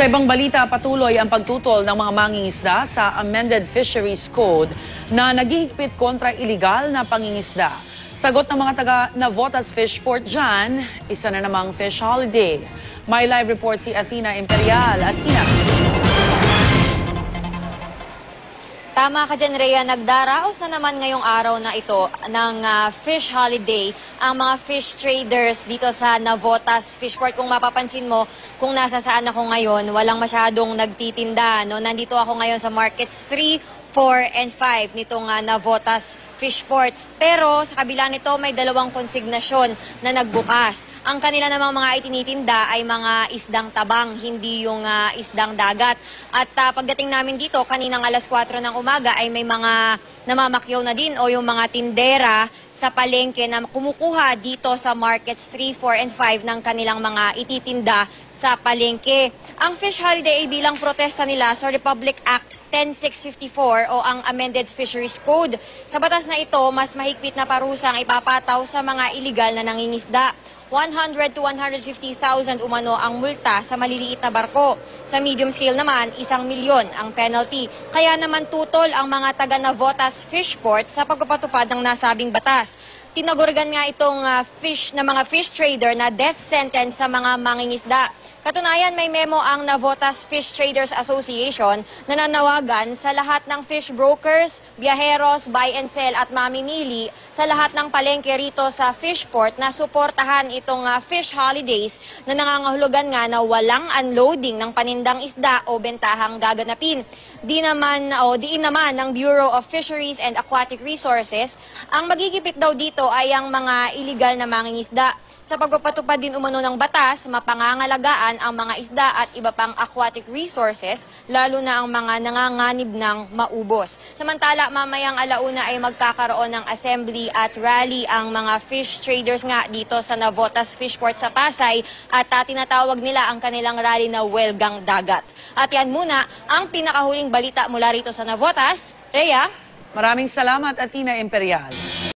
Sa ibang balita, patuloy ang pagtutol ng mga mangingisda sa amended Fisheries Code na naghihigpit kontra iligal na pangingisda. Sagot ng mga taga Navotas Fishport dyan, isa na namang fish holiday. May live report si Athena Imperial. Athena. Tama ka dyan, Rhea. Nagdaraos na naman ngayong araw na ito ng fish holiday ang mga fish traders dito sa Navotas Fishport. Kung mapapansin mo, kung nasa saan ako ngayon, walang masyadong nagtitinda. No? Nandito ako ngayon sa Markets 3, 4, and 5 nitong Navotas Fishport. Pero sa kabila nito may dalawang konsignasyon na nagbukas. Ang kanila namang mga itinitinda ay mga isdang tabang, hindi yung isdang dagat. At pagdating namin dito, kaninang alas 4 ng umaga ay may mga namamakyaw na din o yung mga tindera sa palengke na kumukuha dito sa Markets 3, 4, and 5 ng kanilang mga ititinda sa palengke. Ang fish holiday ay bilang protesta nila sa Republic Act 10654 o ang Amended Fisheries Code. Sa batas na ito, mas mahigpit na parusang ipapataw sa mga iligal na nangingisda. 100 to 150,000 umano ang multa sa maliliit na barko. Sa medium scale naman, 1 milyon ang penalty. Kaya naman tutol ang mga taga Navotas Fishport sa pagpapatupad ng nasabing batas. Tinagurigan nga itong mga fish trader na death sentence sa mga mangingisda. Katunayan, may memo ang Navotas Fish Traders Association na nanawagan sa lahat ng fish brokers, biyaheros, buy and sell at mamimili sa lahat ng palengke rito sa Fishport na suportahan itong fish holidays na nangangahulugan nga na walang unloading ng panindang isda o bentahang gaganapin. Diin naman ng Bureau of Fisheries and Aquatic Resources, ang magigipit daw dito ay ang mga iligal na mangingisda. Sa pagpapatupad din umano ng batas, mapangangalagaan ang mga isda at iba pang aquatic resources, lalo na ang mga nanganganib ng maubos. Samantala, mamayang alauna ay magkakaroon ng assembly at rally ang mga fish traders nga dito sa Navotas Fishport sa Pasay at tinatawag nila ang kanilang rally na Welgang Dagat. At yan muna ang pinakahuling balita mula rito sa Navotas. Rhea? Maraming salamat, Athena Imperial.